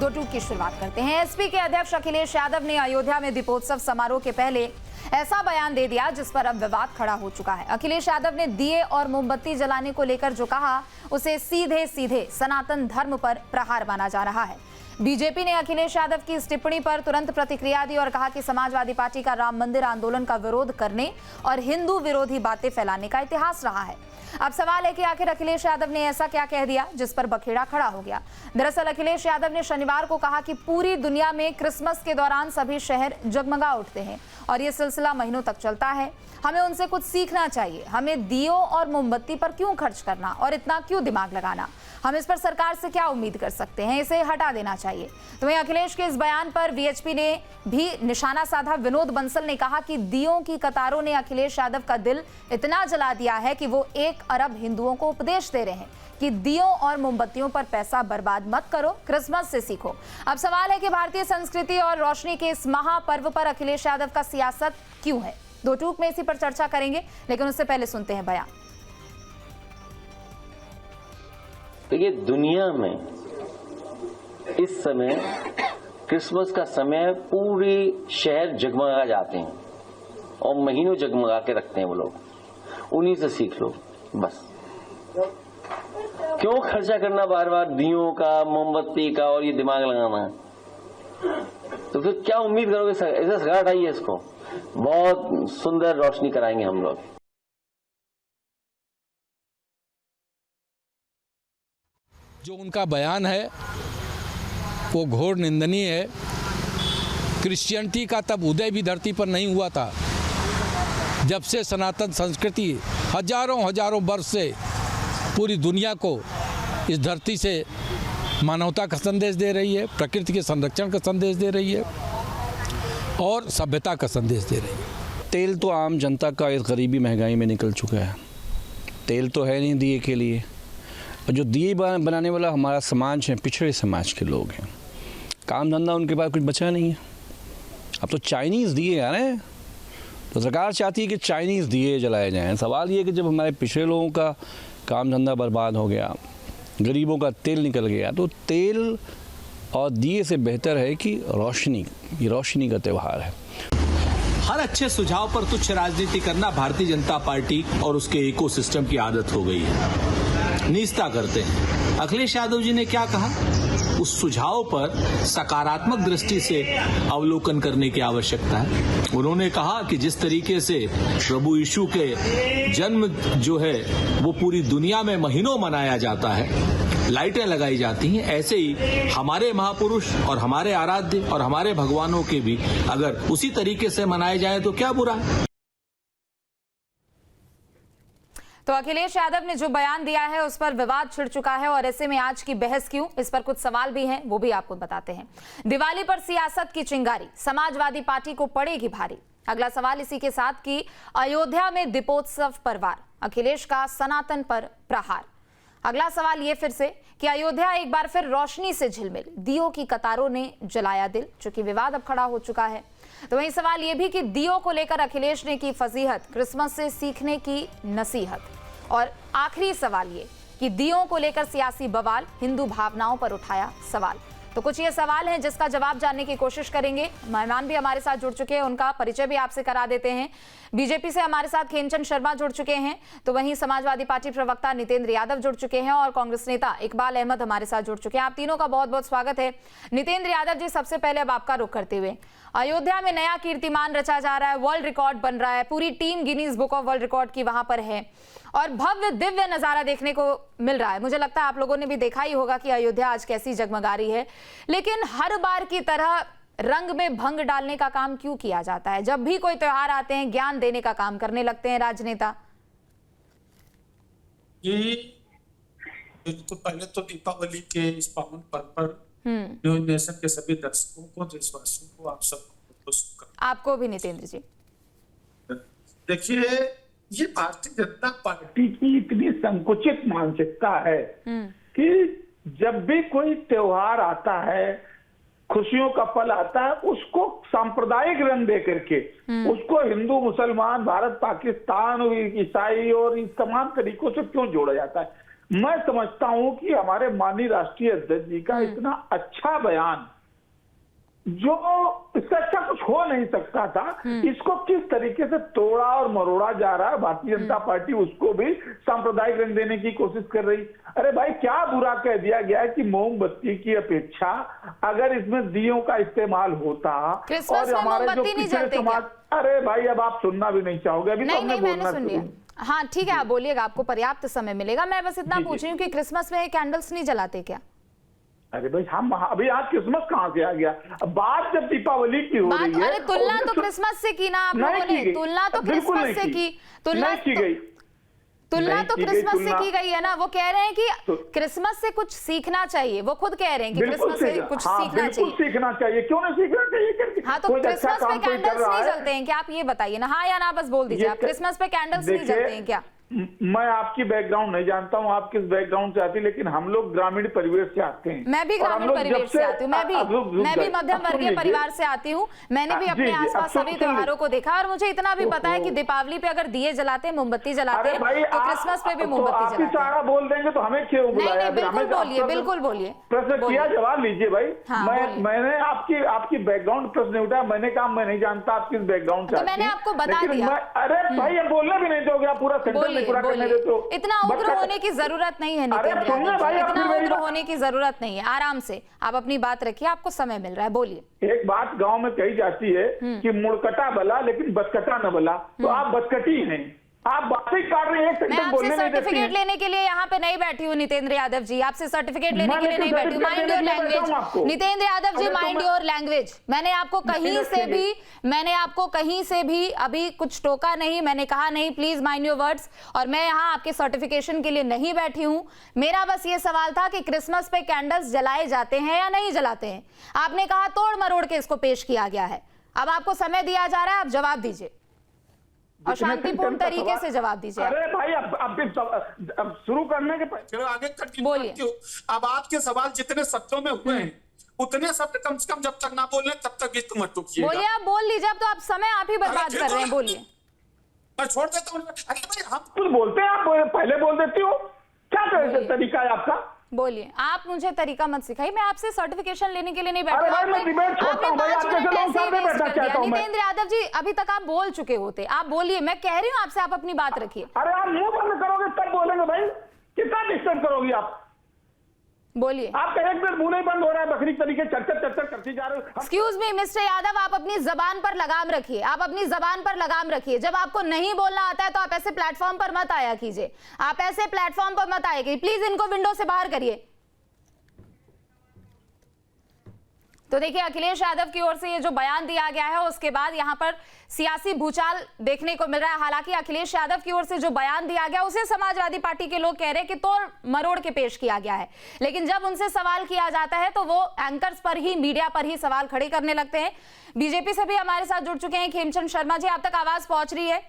दो टूक की शुरुआत करते हैं। एसपी के अध्यक्ष अखिलेश यादव ने अयोध्या में दीपोत्सव समारोह के पहले ऐसा बयान दे दिया जिस पर अब विवाद खड़ा हो चुका है। अखिलेश यादव ने दिए और मोमबत्ती जलाने को लेकर जो कहा उसे सीधे सीधे सनातन धर्म पर प्रहार माना जा रहा है। बीजेपी ने अखिलेश यादव की इस टिप्पणी पर तुरंत प्रतिक्रिया दी और कहा कि समाजवादी पार्टी का राम मंदिर आंदोलन का विरोध करने और हिंदू विरोधी बातें फैलाने का इतिहास रहा है। अब सवाल है कि आखिर अखिलेश यादव ने ऐसा क्या कह दिया जिस पर बखेड़ा खड़ा हो गया। दरअसल अखिलेश यादव ने शनिवार को कहा कि पूरी दुनिया में क्रिसमस के दौरान सभी शहर जगमगा उठते हैं और ये सिलसिला महीनों तक चलता है। हमें उनसे कुछ सीखना चाहिए। हमें दियों और मोमबत्ती पर क्यों खर्च करना और इतना क्यों दिमाग लगाना। हम इस पर सरकार से क्या उम्मीद कर सकते हैं, इसे हटा देना चाहिए। तो वहीं अखिलेश के इस बयान पर वीएचपी ने भी निशाना साधा। विनोद बंसल ने कहा कि दियों की कतारों ने अखिलेश यादव का दिल इतना जला दिया है कि वो 1 अरब हिंदुओं को उपदेश दे रहे हैं कि दियों और मोमबत्तियों पर पैसा बर्बाद मत करो, क्रिसमस से सीखो। अब सवाल है कि भारतीय संस्कृति और रोशनी के इस महापर्व पर अखिलेश यादव का सियासत क्यों है। दो टूक में इसी पर चर्चा करेंगे, लेकिन उससे पहले सुनते हैं बयान। देखिए, दुनिया में इस समय क्रिसमस का समय पूरी शहर जगमगा जाते हैं और महीनों जगमगा के रखते हैं वो लोग। उन्हीं से सीख लो बस। क्यों खर्चा करना बार बार दियों का, मोमबत्ती का और ये दिमाग लगाना। तो फिर क्या उम्मीद करोगे। ऐसा सगा हटाइए इसको, बहुत सुंदर रोशनी कराएंगे हम लोग। जो उनका बयान है वो घोर निंदनीय है। क्रिश्चियनिटी का तब उदय भी धरती पर नहीं हुआ था जब से सनातन संस्कृति हजारों वर्ष से पूरी दुनिया को इस धरती से मानवता का संदेश दे रही है, प्रकृति के संरक्षण का संदेश दे रही है और सभ्यता का संदेश दे रही है। तेल तो आम जनता का इस गरीबी महंगाई में निकल चुका है। तेल तो है नहीं दिए के लिए, और जो दिए बनाने वाला हमारा समाज है, पिछड़े समाज के लोग हैं। काम धंधा उनके पास कुछ बचा नहीं है। अब तो चाइनीज़ दिए आ रहे हैं, तो सरकार चाहती है कि चाइनीज़ दिए जलाए जाएं। सवाल ये है कि जब हमारे पिछड़े लोगों का काम धंधा बर्बाद हो गया, गरीबों का तेल निकल गया, तो तेल और दिए से बेहतर है कि रोशनी। ये रोशनी का त्यौहार है। हर अच्छे सुझाव पर तुच्छ राजनीति करना भारतीय जनता पार्टी और उसके इकोसिस्टम की आदत हो गई है। नीचता करते हैं। अखिलेश यादव जी ने क्या कहा, उस सुझाव पर सकारात्मक दृष्टि से अवलोकन करने की आवश्यकता है। उन्होंने कहा कि जिस तरीके से प्रभु यीशु के जन्म जो है वो पूरी दुनिया में महीनों मनाया जाता है, लाइटें लगाई जाती हैं, ऐसे ही हमारे महापुरुष और हमारे आराध्य और हमारे भगवानों के भी अगर उसी तरीके से मनाए जाए तो क्या बुरा है। तो अखिलेश यादव ने जो बयान दिया है उस पर विवाद छिड़ चुका है और ऐसे में आज की बहस क्यों, इस पर कुछ सवाल भी हैं, वो भी आपको बताते हैं। दिवाली पर सियासत की चिंगारी, समाजवादी पार्टी को पड़ेगी भारी। अगला सवाल इसी के साथ कि अयोध्या में दीपोत्सव पर वार, अखिलेश का सनातन पर प्रहार। अगला सवाल ये फिर से कि अयोध्या एक बार फिर रोशनी से झिलमिल, दियों की कतारों ने जलाया दिल, चूंकि विवाद अब खड़ा हो चुका है। तो वही सवाल ये भी कि दियों को लेकर अखिलेश ने की फजीहत, क्रिसमस से सीखने की नसीहत। और आखिरी सवाल ये कि दियों को लेकर सियासी बवाल, हिंदू भावनाओं पर उठाया सवाल। तो कुछ ये सवाल हैं जिसका जवाब जानने की कोशिश करेंगे। मेहमान भी हमारे साथ जुड़ चुके हैं, उनका परिचय भी आपसे करा देते हैं। बीजेपी से हमारे साथ खेमचंद शर्मा जुड़ चुके हैं, तो वहीं समाजवादी पार्टी प्रवक्ता नितेंद्र यादव जुड़ चुके हैं और कांग्रेस नेता इकबाल अहमद हमारे साथ जुड़ चुके हैं। आप तीनों का बहुत बहुत स्वागत है। नितेंद्र यादव जी, सबसे पहले अब आपका रुख करते हुए, अयोध्या में नया कीर्तिमान रचा जा रहा है, वर्ल्ड रिकॉर्ड बन रहा है, पूरी team Guinness book of world record की वहां पर है और भव्य दिव्य नजारा देखने को मिल रहा है। मुझे लगता है आप लोगों ने भी देखा ही होगा कि अयोध्या आज कैसी जगमगा रही है। लेकिन हर बार की तरह रंग में भंग डालने का काम क्यों किया जाता है? जब भी कोई त्योहार आते हैं ज्ञान देने का काम करने लगते हैं राजनेता। तो पहले तो दीपावली के इस पावन पर्व पर न्यूज नेशन के सभी दर्शकों को, देशवासियों को, आप सबको शुभकामनाएं। आपको भी नितेंद्र जी। देखिए, ये भारतीय जनता पार्टी की इतनी संकुचित मानसिकता है कि जब भी कोई त्योहार आता है, खुशियों का पल आता है, उसको सांप्रदायिक रंग दे करके उसको हिंदू, मुसलमान, भारत, पाकिस्तान, ईसाई और इस तमाम तरीकों से क्यों जोड़ा जाता है। मैं समझता हूं कि हमारे माननीय राष्ट्रीय अध्यक्ष जी का इतना अच्छा बयान, जो इससे अच्छा कुछ हो नहीं सकता था, इसको किस तरीके से तोड़ा और मरोड़ा जा रहा है। भारतीय जनता पार्टी उसको भी सांप्रदायिक रंग देने की कोशिश कर रही। अरे भाई, क्या बुरा कह दिया गया है कि मोमबत्ती की अपेक्षा अगर इसमें दियों का इस्तेमाल होता क्रिसमस में मोमबत्ती नहीं जलते क्या? अरे भाई, अब आप सुनना भी नहीं चाहोगे, अभी तो हमने मैंने बोलना सुन लिया। हाँ ठीक है, आप बोलिएगा, आपको पर्याप्त समय मिलेगा। मैं बस इतना पूछ रही हूँ कि क्रिसमस में कैंडल्स नहीं जलाते क्या? अरे भाई, हम अभी आज क्रिसमस कहाँ से आ गया? बात जब दीपावली की हो रही है। अरे तुलना तो क्रिसमस से की ना आप लोगों ने, तुलना तो क्रिसमस से की, तुलना तो क्रिसमस से की गई है ना। वो कह रहे हैं कि क्रिसमस से कुछ सीखना चाहिए, वो खुद कह रहे हैं कि क्रिसमस से कुछ सीखना चाहिए। सीखना चाहिए, क्यों नहीं सीखना चाहिए? हाँ, तो क्रिसमस पे कैंडल्स नहीं जलते हैं क्या? आप ये बताइए ना, हाँ या ना, बस बोल दीजिए। आप क्रिसमस पे कैंडल्स नहीं जलते हैं क्या? मैं आपकी बैकग्राउंड नहीं जानता हूं, आप किस बैकग्राउंड से आती, लेकिन हम लोग ग्रामीण परिवेश से आते हैं। मैं भी ग्रामीण परिवेश से आती हूँ, मैं भी मध्यम वर्गीय परिवार से आती हूँ। मैंने भी अपने आसपास सभी त्योहारों को देखा, और मुझे इतना भी पता है कि दीपावली पे अगर दिए जलाते हैं, मोमबत्ती जलाते हैं, तो क्रिसमस पे भी मोमबत्ती जलाते हैं। सारा बोल देंगे तो हमें क्यों बुलाया? नहीं, बिल्कुल बोलिए, बिल्कुल बोलिए। प्रश्न किया, जवाब लीजिए भाई। मैंने आपकी बैकग्राउंड प्रश्न उठाया, मैंने कहा मैं नहीं जानता आप किस बैकग्राउंड से। मैंने आपको बता दिया। अरे भाई, अब बोलना भी नहीं दोगे आप, पूरा सेंटेंस नहीं पूरा करने देते हो। इतना उग्र होने की जरूरत नहीं है नितिन यादव, इतना उग्र होने की जरूरत नहीं है। आराम से आप अपनी बात रखिए, आपको समय मिल रहा है, बोलिए। एक बात गांव में कही जाती है कि मुड़कटा बला लेकिन बसकटा न बला, तो आप बसकटी हैं। आप बातें कर रहे हैं, मैं आपसे सर्टिफिकेट लेने के लिए यहाँ पे नहीं बैठी हूँ नितेंद्र यादव जी, आपसे सर्टिफिकेट लेने के लिए नहीं बैठी हूँ। Mind your language Nitendra Yadav ji, mind your language. मैंने आपको कहीं से भी अभी कुछ टोका नहीं, मैंने कहा नहीं प्लीज माइंड योर वर्ड्स, और मैं यहाँ आपके सर्टिफिकेशन के लिए नहीं बैठी हूँ। मेरा बस ये सवाल था कि क्रिसमस पे कैंडल्स जलाए जाते हैं या नहीं जलाते हैं। आपने कहा तोड़ मरोड़ के इसको पेश किया गया है। अब आपको समय दिया जा रहा है, आप जवाब दीजिए और शांतिपूर्ण तरीके से जवाब दीजिए। अरे भाई, अब शुरू करने के पहले चलो आगे बोलिए। अब आपके सवाल जितने शब्दों में हुए हैं, उतने शब्द कम से कम जब तक ना बोल रहे तब तक गीत मत टूकिएगा। बोलिए, आप बोल लीजिए। अब तो आप समय आप ही बर्बाद कर रहे हैं, बोलिए। मैं छोड़ देता हूँ। अरे भाई, हम कुछ बोलते हैं, आप पहले बोल देती हो, क्या तरीका है आपका? बोलिए। आप मुझे तरीका मत सिखाइए, मैं आपसे सर्टिफिकेशन लेने के लिए नहीं बैठा। नितेंद्र यादव जी, अभी तक आप बोल चुके होते, आप बोलिए। मैं कह रही हूँ आपसे, आप अपनी बात रखिए। अरे आप मुंह बंद करोगे तब बोलेंगे भाई, कितना डिस्टर्ब करोगी आप? बोलिए। आपका एक मिनट मुंह नहीं बंद हो रहा है, बकरी तरीके चर्चा करती जा रहे हो। एक्सक्यूज मी मिस्टर यादव, आप अपनी जबान पर लगाम रखिए, आप अपनी जबान पर लगाम रखिए। जब आपको नहीं बोलना आता है तो आप ऐसे प्लेटफॉर्म पर मत आया कीजिए, आप ऐसे प्लेटफॉर्म पर मत आया कीजिए। प्लीज इनको विंडो से बाहर करिए। तो देखिए, अखिलेश यादव की ओर से ये जो बयान दिया गया है, उसके बाद यहां पर सियासी भूचाल देखने को मिल रहा है। हालांकि अखिलेश यादव की ओर से जो बयान दिया गया, उसे समाजवादी पार्टी के लोग कह रहे हैं कि तोड़ मरोड़ के पेश किया गया है, लेकिन जब उनसे सवाल किया जाता है तो वो एंकर्स पर ही, मीडिया पर ही सवाल खड़े करने लगते हैं। बीजेपी से भी हमारे साथ जुड़ चुके हैं खेमचंद शर्मा जी, आप तक आवाज पहुंच रही है?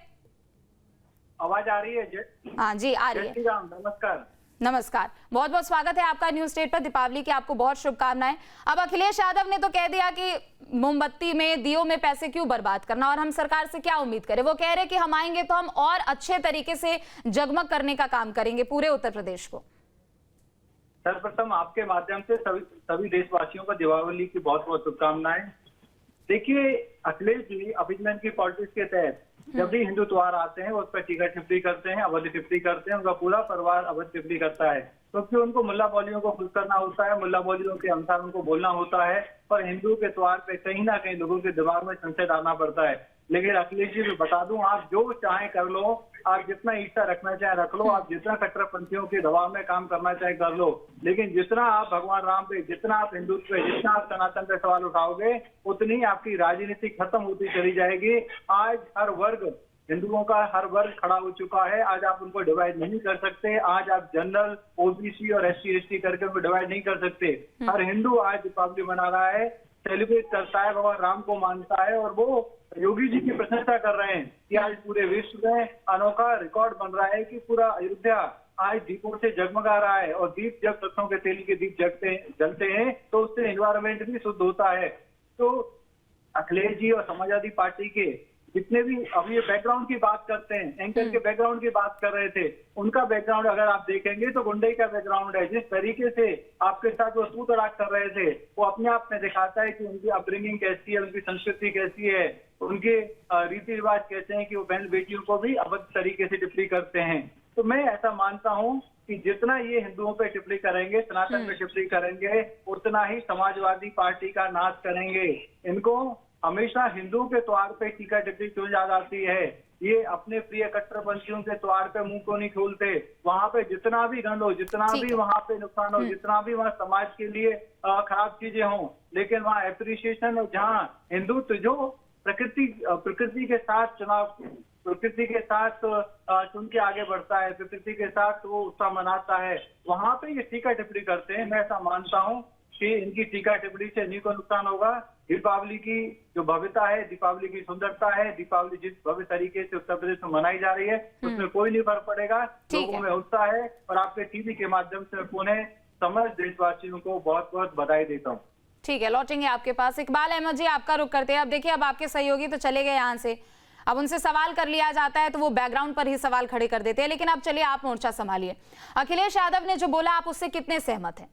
आवाज आ रही है? हाँ जी, आ रही है। नमस्कार। नमस्कार, बहुत बहुत स्वागत है आपका न्यूज स्टेट पर। दीपावली की आपको बहुत शुभकामनाएं। अब अखिलेश यादव ने तो कह दिया कि मोमबत्ती में, दियों में पैसे क्यों बर्बाद करना, और हम सरकार से क्या उम्मीद करें। वो कह रहे कि हम आएंगे तो हम और अच्छे तरीके से जगमग करने का काम करेंगे पूरे उत्तर प्रदेश को। सर्वप्रथम आपके माध्यम से सभी देशवासियों को दीपावली की बहुत बहुत शुभकामनाएं। देखिए, अखिलेश जी अभिनंदन की पॉलिटिक्स के तहत जब भी हिंदू त्योहार आते हैं उस पर टीका टिप्पणी करते हैं, अवध टिप्पणी करते हैं, उनका पूरा परिवार अवध टिप्पणी करता है, क्योंकि उनको मुल्ला मौलवियों को खुश करना होता है, मुल्ला मौलवियों के अनुसार उनको बोलना होता है, पर हिंदू के त्योहार पे कहीं ना कहीं लोगों के दिमाग में संशय डालना पड़ता है। लेकिन अखिलेश जी मैं बता दूं, आप जो चाहे कर लो, आप जितना ईर्ष्या रखना चाहे रख लो, आप जितना कट्टरपंथियों के दबाव में काम करना चाहे कर लो, लेकिन जितना आप भगवान राम पे, जितना आप हिंदुत्व पे, जितना आप सनातन पे सवाल उठाओगे, उतनी आपकी राजनीति खत्म होती चली जाएगी। आज हर वर्ग, हिंदुओं का हर वर्ग खड़ा हो चुका है। आज आप उनको डिवाइड नहीं कर सकते। आज आप जनरल, ओबीसी और SC ST करके उनको डिवाइड नहीं कर सकते। हर हिंदू आज दीपावली मना रहा है, सेलिब्रेट करता है, भगवान राम को मानता है, और वो योगी जी की प्रशंसा कर रहे हैं कि आज पूरे विश्व में अनोखा रिकॉर्ड बन रहा है कि पूरा अयोध्या आज दीपों से जगमगा रहा है। और दीप, जब सरसों के तेल के दीप जलते हैं तो उससे एनवायरमेंट भी शुद्ध होता है। तो अखिलेश जी और समाजवादी पार्टी के जितने भी अब ये बैकग्राउंड की बात करते हैं, एंकर के बैकग्राउंड की बात कर रहे थे, उनका बैकग्राउंड अगर आप देखेंगे तो गुंडई का बैकग्राउंड है। जिस तरीके से आपके साथ वो तू तड़ाक कर रहे थे, वो अपने आप में दिखाता है कि उनकी अपब्रिंगिंग कैसी है, उनकी संस्कृति कैसी है, उनके रीति रिवाज कैसे हैं कि वो बहन बेटियों को भी अभद्र तरीके से टिप्पणी करते हैं। तो मैं ऐसा मानता हूं कि जितना ये हिंदुओं पे टिप्पणी करेंगे, सनातन पे टिप्पणी करेंगे, उतना ही समाजवादी पार्टी का नाश करेंगे। इनको हमेशा हिंदुओं के त्योहार पे टीका टिप्पणी क्यों याद आती है? ये अपने प्रिय कट्टरपंथियों के त्योहार पे मुंह को नहीं खोलते। वहां पे जितना भी गंद हो, जितना भी वहां पे नुकसान हो, जितना भी वहां समाज के लिए खराब चीजें हों, लेकिन वहां एप्रिसिएशन है जहाँ हिंदुत्व जो प्रकृति के साथ प्रकृति के साथ चुन के आगे बढ़ता है, प्रकृति के साथ वो उत्सव मनाता है, वहां पे ये टीका टिप्पणी करते हैं। मैं ऐसा मानता हूँ कि इनकी टीका टिप्पणी से इन्हीं को नुकसान होगा। दीपावली की जो भव्यता है, दीपावली की सुंदरता है, दीपावली जिस भव्य तरीके से उत्तर प्रदेश में मनाई जा रही है उसमें कोई नहीं फर्क पड़ेगा। लोगों में उत्साह है और आपके टीवी के माध्यम से पुनः समस्त देशवासियों को बहुत बहुत बधाई देता हूँ। ठीक है, लौटेंगे आपके पास। इकबाल अहमद जी, आपका रुख करते हैं। अब देखिए, अब आपके सहयोगी तो चले गए यहाँ से, अब उनसे सवाल कर लिया जाता है तो वो बैकग्राउंड पर ही सवाल खड़े कर देते हैं, लेकिन अब चलिए आप मोर्चा संभालिए। अखिलेश यादव ने जो बोला, आप उससे कितने सहमत हैं?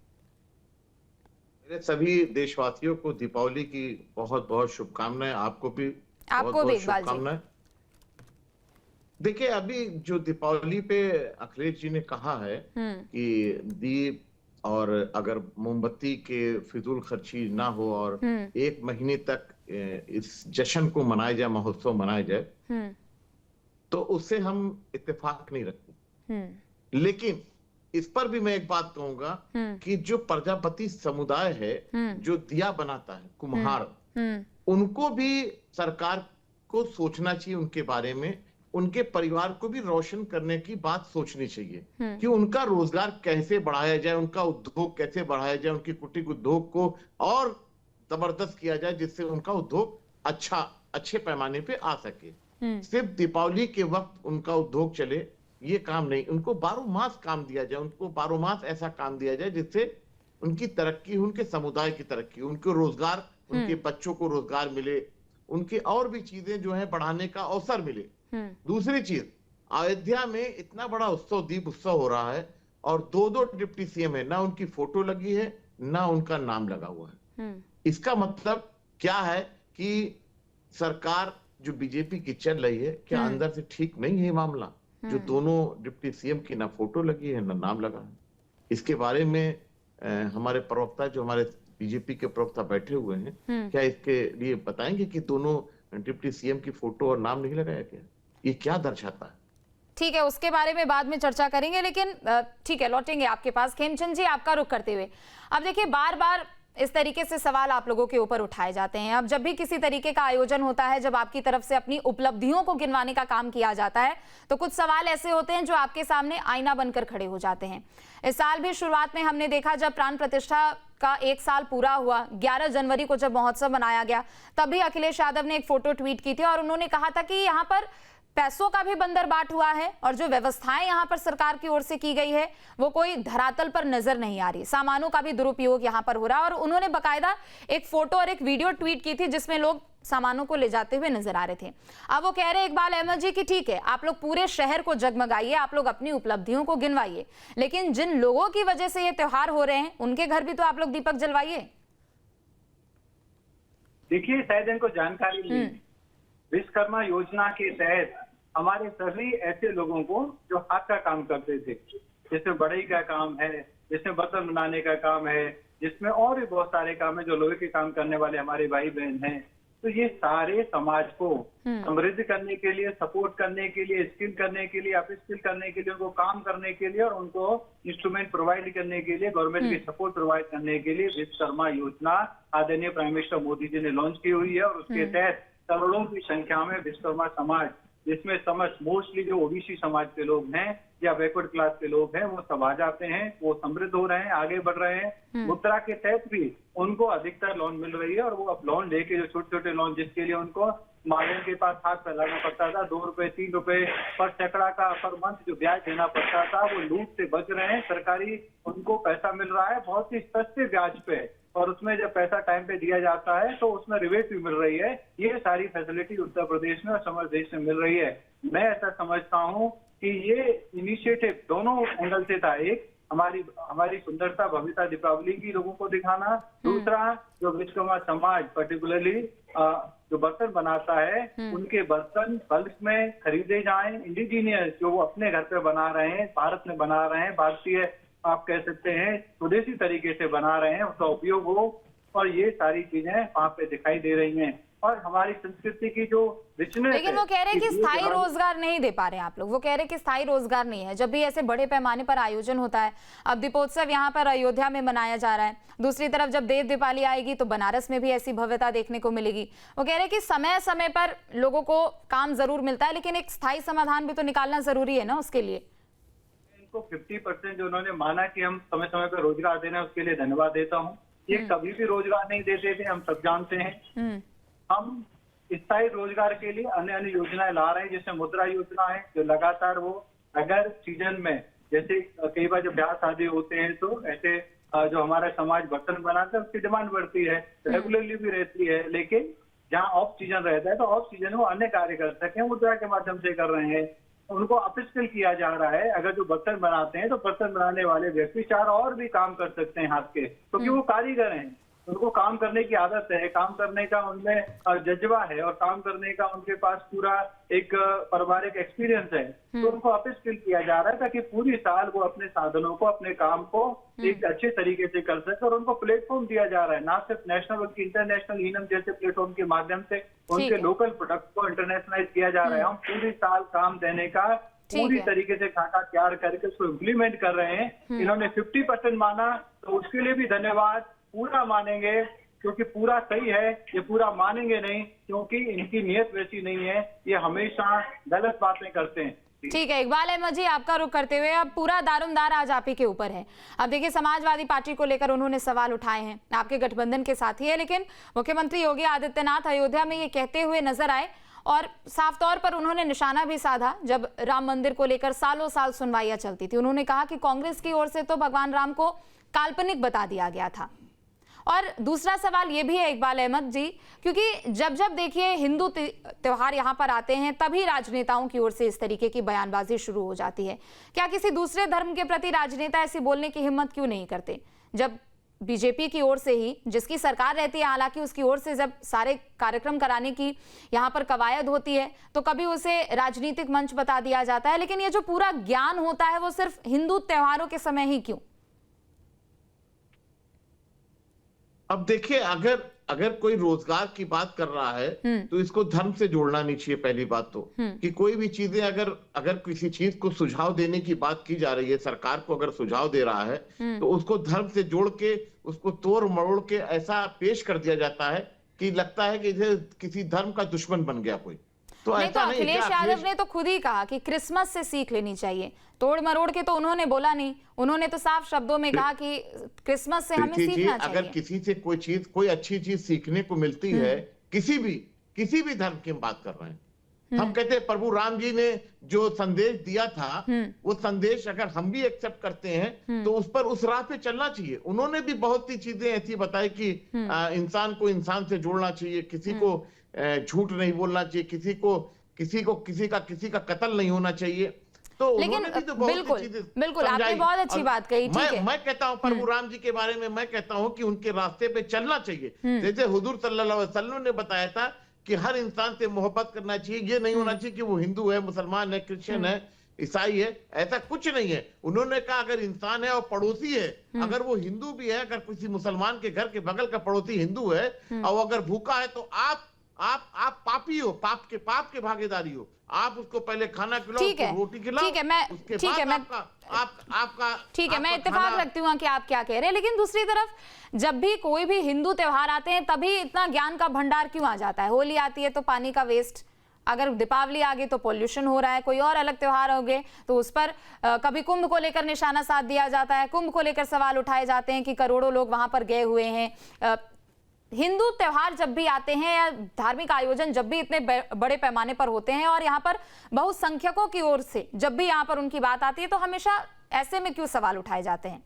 मेरे सभी देशवासियों को दीपावली की बहुत बहुत शुभकामनाएं, आपको भी आपको भी इकबाल जी। देखिए, अभी जो दीपावली पे अखिलेश जी ने कहा है कि दीप और अगर मोमबत्ती के फिजूल खर्ची ना हो और 1 महीने तक इस जश्न को मनाया जाए, महोत्सव मनाया जाए, तो उससे हम इत्तेफाक नहीं रखते। लेकिन इस पर भी मैं एक बात कहूंगा कि जो प्रजापति समुदाय है, जो दिया बनाता है, कुम्हार, उनको भी सरकार को सोचना चाहिए उनके बारे में, उनके परिवार को भी रोशन करने की बात सोचनी चाहिए कि उनका रोजगार कैसे बढ़ाया जाए, उनका उद्योग कैसे बढ़ाया जाए, उनके कुटीर उद्योग को और जबरदस्त किया जाए जिससे उनका उद्योग अच्छे पैमाने पे आ सके। सिर्फ दीपावली के वक्त उनका उद्योग चले ये काम नहीं, उनको 12 मास काम दिया जाए, उनको 12 मास ऐसा काम दिया जाए जिससे उनकी तरक्की, उनके समुदाय की तरक्की, उनको रोजगार, उनके बच्चों को रोजगार मिले, उनकी और भी चीजें जो है बढ़ाने का अवसर मिले। दूसरी चीज, अयोध्या में इतना बड़ा उत्सव, दीप उत्सव हो रहा है और 2 डिप्टी सीएम है, ना उनकी फोटो लगी है ना उनका नाम लगा हुआ है। इसका मतलब क्या है कि सरकार जो बीजेपी की चल रही है, क्या अंदर से ठीक नहीं है मामला? जो दोनों डिप्टी सीएम की ना फोटो लगी है ना नाम लगा है। इसके बारे में हमारे प्रवक्ता, जो हमारे बीजेपी के प्रवक्ता बैठे हुए हैं, क्या इसके लिए बताएंगे कि दोनों डिप्टी सीएम की फोटो और नाम नहीं लगाया गया? ये क्या दर्शाता है? ठीक है, उसके बारे में बाद में चर्चा करेंगे, लेकिन ठीक है, लौटेंगे आपके पास। खेमचंद जी, आपका रुख करते हुए, अब देखिए, बार बार इस तरीके से सवाल आप लोगों के ऊपर उठाए जाते हैं। अब जब भी किसी तरीके का आयोजन होता है, जब आपकी तरफ से अपनी उपलब्धियों को गिनवाने का काम किया जाता है, तो कुछ सवाल ऐसे होते हैं जो आपके सामने आईना बनकर खड़े हो जाते हैं। इस साल भी शुरुआत में हमने देखा, जब प्राण प्रतिष्ठा का 1 साल पूरा हुआ, 11 जनवरी को जब महोत्सव मनाया गया, तब भी अखिलेश यादव ने एक फोटो ट्वीट की थी और उन्होंने कहा था कि यहाँ पर पैसों का भी बंदरबाट हुआ है और जो व्यवस्थाएं यहां पर सरकार की ओर से की गई है वो कोई धरातल पर नजर नहीं आ रही, सामानों का भी दुरुपयोग यहां पर हो रहा है। और उन्होंने बकायदा एक फोटो और एक वीडियो ट्वीट की थी जिसमें लोग सामानों को ले जाते हुए नजर आ रहे थे। अब वो कह रहे इकबाल अहमद जी कि ठीक है, आप लोग पूरे शहर को जगमगाइए, आप लोग अपनी उपलब्धियों को गिनवाइए, लेकिन जिन लोगों की वजह से ये त्योहार हो रहे हैं उनके घर भी तो आप लोग दीपक जलवाइए। देखिए, शायद इनको जानकारी नहीं, विश्वकर्मा योजना के तहत हमारे सभी ऐसे लोगों को जो हाथ का काम करते थे, जिसमें बढ़ई का काम है, जिसमें बर्तन बनाने का काम है, जिसमें और भी बहुत सारे काम है, जो लोहे के काम करने वाले हमारे भाई बहन हैं, तो ये सारे समाज को समृद्ध करने के लिए, सपोर्ट करने के लिए, स्किल करने के लिए, अपस्किल करने के लिए, उनको काम करने के लिए और उनको इंस्ट्रूमेंट प्रोवाइड करने के लिए, गवर्नमेंट की सपोर्ट प्रोवाइड करने के लिए विश्वकर्मा योजना आदरणीय प्राइम मिनिस्टर मोदी जी ने लॉन्च की हुई है। और उसके तहत करोड़ों की संख्या में विश्वकर्मा समाज, जिसमें समस्त मोस्टली जो ओबीसी समाज के लोग हैं या बैकवर्ड क्लास के लोग हैं, वो सब आ जाते हैं, वो समृद्ध हो रहे हैं, आगे बढ़ रहे हैं। मुद्रा के तहत भी उनको अधिकतर लोन मिल रही है और वो अब लोन लेके, जो छोटे छोटे लोन जिसके लिए उनको महाजन के पास हाथ फैलाना पड़ता था, 2 रुपए 3 रुपए पर सैकड़ा का पर मंथ जो ब्याज देना पड़ता था, वो लूट से बच रहे हैं। सरकारी उनको पैसा मिल रहा है बहुत ही सस्ते ब्याज पे, और उसमें जब पैसा टाइम पे दिया जाता है तो उसमें रिबेट भी मिल रही है। ये सारी फैसिलिटी उत्तर प्रदेश में और समग्र देश में मिल रही है। मैं ऐसा समझता हूँ कि ये इनिशिएटिव दोनों एंगल से था। एक, हमारी सुंदरता भव्यता दीपावली की लोगों को दिखाना। दूसरा, जो विश्वकर्मा समाज पर्टिकुलरली जो बर्तन बनाता है उनके बर्तन बल्क में खरीदे जाएं, इंडिजीनियस जो वो अपने घर पे बना रहे हैं, भारत में बना रहे हैं, भारतीय आप कह सकते हैं स्वदेशी तरीके से बना रहे हैं, उसका उपयोग हो, और ये सारी चीजें वहाँ पे दिखाई दे रही हैं। और हमारी संस्कृति की जो रिचनेस, लेकिन वो कह रहे हैं कि स्थायी रोजगार नहीं दे पा रहे हैं आप लोग। वो कह रहे हैं कि स्थायी रोजगार नहीं है। जब भी ऐसे बड़े पैमाने पर आयोजन होता है, अब दीपोत्सव यहाँ पर अयोध्या में मनाया जा रहा है, दूसरी तरफ जब देव दीपावली आएगी तो बनारस में भी ऐसी भव्यता देखने को मिलेगी। वो कह रहे हैं कि समय समय पर लोगों को काम जरूर मिलता है, लेकिन एक स्थायी समाधान भी तो निकालना जरूरी है ना उसके लिए। इनको 50% जो उन्होंने माना कि हम समय समय पर रोजगार देना है, उसके लिए धन्यवाद देता हूँ। ये कभी भी रोजगार नहीं देते थे, हम सब जानते हैं। हम स्थायी रोजगार के लिए अन्य अन्य योजनाएं ला रहे हैं, जैसे मुद्रा योजना है जो लगातार वो अगर सीजन में, जैसे कई बार जब ब्याह शादी होते हैं तो ऐसे जो हमारा समाज बर्तन बनाता है उसकी डिमांड बढ़ती है, रेगुलरली भी रहती है, लेकिन जहाँ ऑफ सीजन रहता है तो ऑफ सीजन वो अन्य कार्य कर सके मुद्रा के माध्यम से कर रहे हैं। उनको अपस्किल किया जा रहा है। अगर जो बर्तन बनाते हैं तो बर्तन बनाने वाले व्यक्ति 4 और भी काम कर सकते हैं हाथ के, क्योंकि वो कारीगर हैं, उनको काम करने की आदत है, काम करने का उनमें जज्बा है और काम करने का उनके पास पूरा एक पारिवारिक एक्सपीरियंस है। तो उनको अपस्किल किया जा रहा है ताकि पूरी साल वो अपने साधनों को, अपने काम को एक अच्छे तरीके से कर सके, और उनको प्लेटफॉर्म दिया जा रहा है, ना सिर्फ नेशनल बल्कि इंटरनेशनल ईनम जैसे प्लेटफॉर्म के माध्यम से उनके लोकल प्रोडक्ट को इंटरनेशनलाइज किया जा रहा है। हम पूरी साल काम देने का पूरी तरीके से खाका तैयार करके उसको इम्प्लीमेंट कर रहे हैं। इन्होंने 50% माना तो उसके लिए भी धन्यवाद। पूरा मानेंगे क्योंकि पूरा सही है, ये पूरा मानेंगे नहीं क्योंकि इनकी नीयत वैसी नहीं है, ये हमेशा गलत बातें करते हैं। ठीक है इकबाल अहमद जी, आपका रुख करते हुए अब पूरा दारोमदार आज आप ही के ऊपर है। अब देखिए समाजवादी पार्टी को लेकर उन्होंने सवाल उठाए हैं, आपके गठबंधन के साथी है, लेकिन मुख्यमंत्री योगी आदित्यनाथ अयोध्या में ये कहते हुए नजर आए और साफ तौर पर उन्होंने निशाना भी साधा जब राम मंदिर को लेकर सालों साल सुनवाइयां चलती थी। उन्होंने कहा कि कांग्रेस की ओर से तो भगवान राम को काल्पनिक बता दिया गया था। और दूसरा सवाल ये भी है इकबाल अहमद जी, क्योंकि जब जब देखिए हिंदू त्योहार यहाँ पर आते हैं तभी राजनेताओं की ओर से इस तरीके की बयानबाजी शुरू हो जाती है। क्या किसी दूसरे धर्म के प्रति राजनेता ऐसी बोलने की हिम्मत क्यों नहीं करते? जब बीजेपी की ओर से ही, जिसकी सरकार रहती है हालांकि, उसकी ओर से जब सारे कार्यक्रम कराने की यहाँ पर कवायद होती है तो कभी उसे राजनीतिक मंच बता दिया जाता है, लेकिन ये जो पूरा ज्ञान होता है वो सिर्फ हिंदू त्योहारों के समय ही क्यों? अब देखिए, अगर कोई रोजगार की बात कर रहा है तो इसको धर्म से जोड़ना नहीं चाहिए। पहली बात तो कि कोई भी चीजें अगर किसी चीज को सुझाव देने की बात की जा रही है, सरकार को अगर सुझाव दे रहा है तो उसको धर्म से जोड़ के, उसको तोड़ मरोड़ के ऐसा पेश कर दिया जाता है कि लगता है कि इसे किसी धर्म का दुश्मन बन गया कोई। तो नहीं, तो अखिलेश यादव ने तो खुद ही कहा कि क्रिसमस से सीख लेनी चाहिए। तोड़ मरोड़ के तो उन्होंने बोला नहीं, उन्होंने तो साफ शब्दों में कहा कि क्रिसमस से हमें सीखना चाहिए। अगर किसी से कोई अच्छी चीज सीखने को मिलती है, किसी भी धर्म की हम बात कर रहे हैं, हम कहते हैं प्रभु राम जी ने जो संदेश दिया था वो संदेश अगर हम भी एक्सेप्ट करते हैं तो उस पर, उस राह पे चलना चाहिए। उन्होंने भी बहुत सी चीजें ऐसी बताई कि इंसान को इंसान से जोड़ना चाहिए, किसी को झूठ नहीं बोलना चाहिए, किसी का कत्ल नहीं होना चाहिए। तो लेकिन तो बिल्कुल आपने बहुत अच्छी बात कही। मैं कहता हूँ प्रभु राम जी के बारे में, मैं कहता हूँ कि उनके रास्ते पे चलना चाहिए। जैसे हुजूर सल्लल्लाहु अलैहि वसल्लम ने बताया था कि हर इंसान से मोहब्बत करना चाहिए। ये नहीं होना चाहिए कि वो हिंदू है, मुसलमान है, क्रिश्चियन है, ईसाई है, ऐसा कुछ नहीं है। उन्होंने कहा अगर इंसान है और पड़ोसी है, अगर वो हिंदू भी है, अगर किसी मुसलमान के घर के बगल का पड़ोसी हिंदू है और अगर भूखा है तो आप पापी हो, पाप के भागीदारी हो। आप उसको पहले खाना खिलाओ, रोटी खिलाओ, ठीक है, मैं इत्तेफाक रखती हूँ कि आप क्या कह रहे हैं, लेकिन दूसरी तरफ जब भी कोई भी हिंदू त्योहार आते हैं तभी इतना ज्ञान का भंडार क्यों आ जाता है? होली आती है तो पानी का वेस्ट, अगर दीपावली आ गई तो पोल्यूशन हो रहा है, कोई और अलग त्योहार हो गए तो उस पर कभी कुंभ को लेकर निशाना साध दिया जाता है, कुंभ को लेकर सवाल उठाए जाते हैं कि करोड़ों लोग वहां पर गए हुए हैं। हिंदू त्योहार जब भी आते हैं या धार्मिक आयोजन जब भी इतने बड़े पैमाने पर होते हैं और यहाँ पर बहुसंख्यकों की ओर से जब भी यहाँ पर उनकी बात आती है तो हमेशा ऐसे में क्यों सवाल उठाए जाते हैं?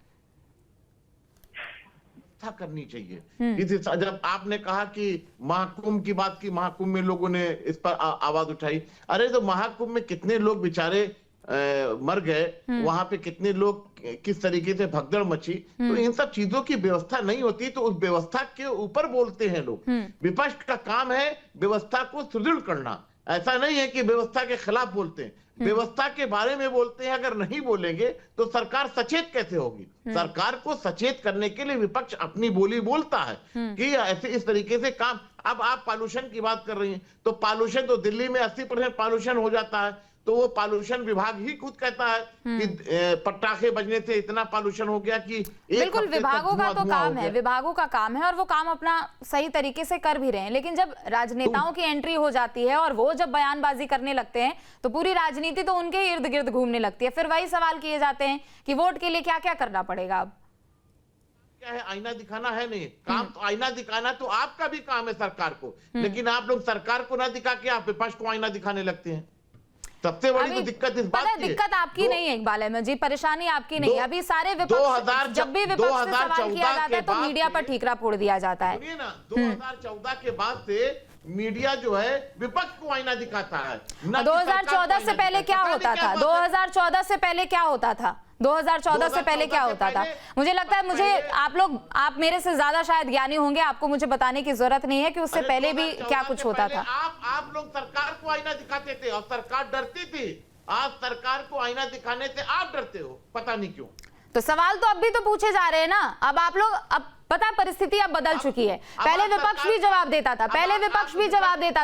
व्यवस्था करनी चाहिए। जब आपने कहा कि महाकुंभ की बात की, महाकुंभ में लोगों ने इस पर आवाज उठाई, अरे तो महाकुंभ में कितने लोग बेचारे मर गए, वहां पे कितने लोग, किस तरीके से भगदड़ मची, तो इन सब चीजों की व्यवस्था नहीं होती तो उस व्यवस्था के ऊपर बोलते हैं लोग। विपक्ष का काम है व्यवस्था को सुदृढ़ करना, ऐसा नहीं है कि व्यवस्था के खिलाफ बोलते हैं, व्यवस्था के बारे में बोलते हैं। अगर नहीं बोलेंगे तो सरकार सचेत कैसे होगी? सरकार को सचेत करने के लिए विपक्ष अपनी बोली बोलता है कि ऐसे इस तरीके से काम। अब आप पॉल्यूशन की बात कर रही हैं, तो पॉल्यूशन तो दिल्ली में 80% पॉल्यूशन हो जाता है, तो वो पॉल्यूशन विभाग ही खुद कहता है कि पटाखे बजने से इतना पॉल्यूशन हो गया कि बिल्कुल विभागों का तो काम है, विभागों का काम है और वो काम अपना सही तरीके से कर भी रहे हैं। लेकिन जब राजनेताओं की एंट्री हो जाती है और वो जब बयानबाजी करने लगते हैं तो पूरी राजनीति तो उनके इर्द गिर्द घूमने लगती है। फिर वही सवाल किए जाते हैं कि वोट के लिए क्या क्या करना पड़ेगा। अब क्या है, आईना दिखाना है नहीं, काम तो आईना दिखाना तो आपका भी काम है सरकार को, लेकिन आप लोग सरकार को ना दिखा के आप विपक्ष को आईना दिखाने लगते हैं। सबसे बड़ी तो दिक्कत इस बात की है, दिक्कत आपकी नहीं है इकबाल अहमद जी, परेशानी आपकी नहीं है। अभी सारे विपक्ष, जब भी विपक्ष से सवाल किया जाता है तो मीडिया पर ठीकरा फोड़ दिया जाता है। सुनिए ना, 2014 के बाद से मीडिया जो है विपक्ष को आईना दिखाता है। 2014 से पहले क्या होता था? 2014 से पहले क्या होता था? 2014 से पहले क्या होता था? मुझे लगता है आप मेरे से ज्यादा शायद ज्ञानी होंगे, आपको मुझे बताने की जरूरत नहीं है कि उससे पहले भी क्या कुछ होता था। आप लोग सरकार को आईना दिखाते थे और सरकार डरती थी। आज सरकार को आईना दिखाने से आप डरते हो, पता नहीं क्यों। तो सवाल तो अब भी तो पूछे जा रहे हैं ना। अब आप लोग, अब पता परिस्थिति अब बदल चुकी है। पहले विपक्ष भी जवाब देता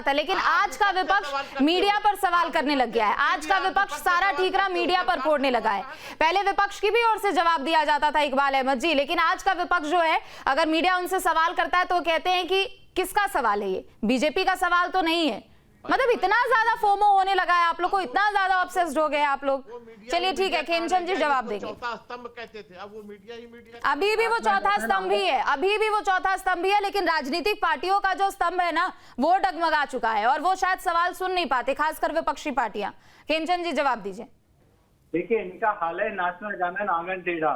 था, लेकिन आज का विपक्ष मीडिया पर सवाल करने लग गया है। आज का विपक्ष सारा ठीकरा मीडिया पर फोड़ने लगा है। पहले विपक्ष की भी ओर से जवाब दिया जाता था इकबाल अहमद जी, लेकिन आज का विपक्ष जो है, अगर मीडिया उनसे सवाल करता है तो कहते हैं कि किसका सवाल है ये, बीजेपी का सवाल तो नहीं है। मतलब इतना ज्यादा फोमो होने लगा है आप लोग को, इतना ज्यादा ऑब्सेस्ड हो गए आप लोग। चलिए ठीक है, खेमचंद जी जवाब देंगे। चौथा स्तंभ कहते थे, अब वो मीडिया ही मीडिया, अभी भी वो चौथा स्तंभ ही है, अभी भी वो चौथा स्तंभ ही है, लेकिन राजनीतिक पार्टियों का जो स्तंभ है ना, वो डगमगा चुका है और वो शायद सवाल सुन नहीं पाते, खासकर विपक्षी पार्टियां। खेमचंद जी जवाब दीजिए। देखिए, इनका हाल है नाचना गाना आंगन टेढ़ा,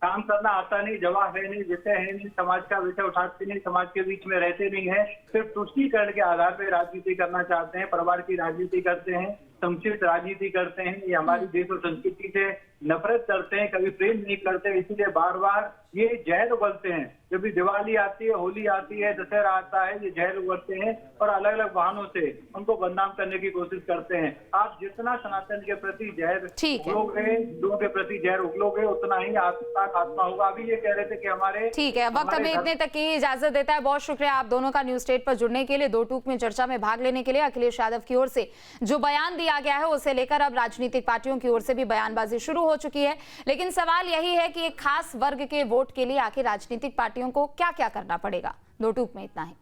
काम करना आता नहीं, जवाब है नहीं, विषय है नहीं, समाज का विषय उठाते नहीं, समाज के बीच में रहते नहीं है, सिर्फ तुष्टीकरण के आधार पर राजनीति करना चाहते हैं, परिवार की राजनीति करते हैं, समुचित राजनीति करते हैं। ये हमारी देश और संस्कृति से नफरत करते हैं, कभी प्रेम नहीं करते, इसीलिए बार बार ये जहर उगलते हैं। जब भी दिवाली आती है, होली आती है, दशहरा आता है, ये जहर उगलते हैं और अलग अलग बहानों से उनको बदनाम करने की कोशिश करते हैं। आप जितना सनातन के प्रति जहर उगलोगे, लोगों के प्रति जहर उगलोगे, उतना ही आपका खात्मा होगा। अभी ये कह रहे थे कि हमारे, ठीक है, वक्त हमें इतने तक की इजाजत देता है। बहुत शुक्रिया आप दोनों का न्यूज स्टेट पर जुड़ने के लिए, दो टूक में चर्चा में भाग लेने के लिए। अखिलेश यादव की ओर से जो बयान दिया गया है उसे लेकर अब राजनीतिक पार्टियों की ओर से भी बयानबाजी शुरू हो चुकी है, लेकिन सवाल यही है कि एक खास वर्ग के वोट के लिए आखिर राजनीतिक पार्टियों को क्या क्या करना पड़ेगा। दो टूक में इतना ही।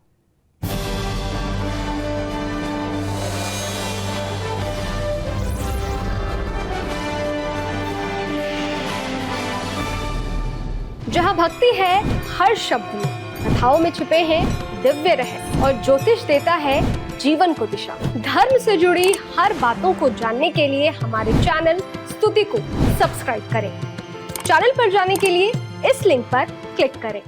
जहां भक्ति है हर शब्द में, कथाओं में छुपे हैं दिव्य रहस्य और ज्योतिष देता है जीवन को दिशा। धर्म से जुड़ी हर बातों को जानने के लिए हमारे चैनल स्तुति को सब्सक्राइब करें। चैनल पर जाने के लिए इस लिंक पर क्लिक करें।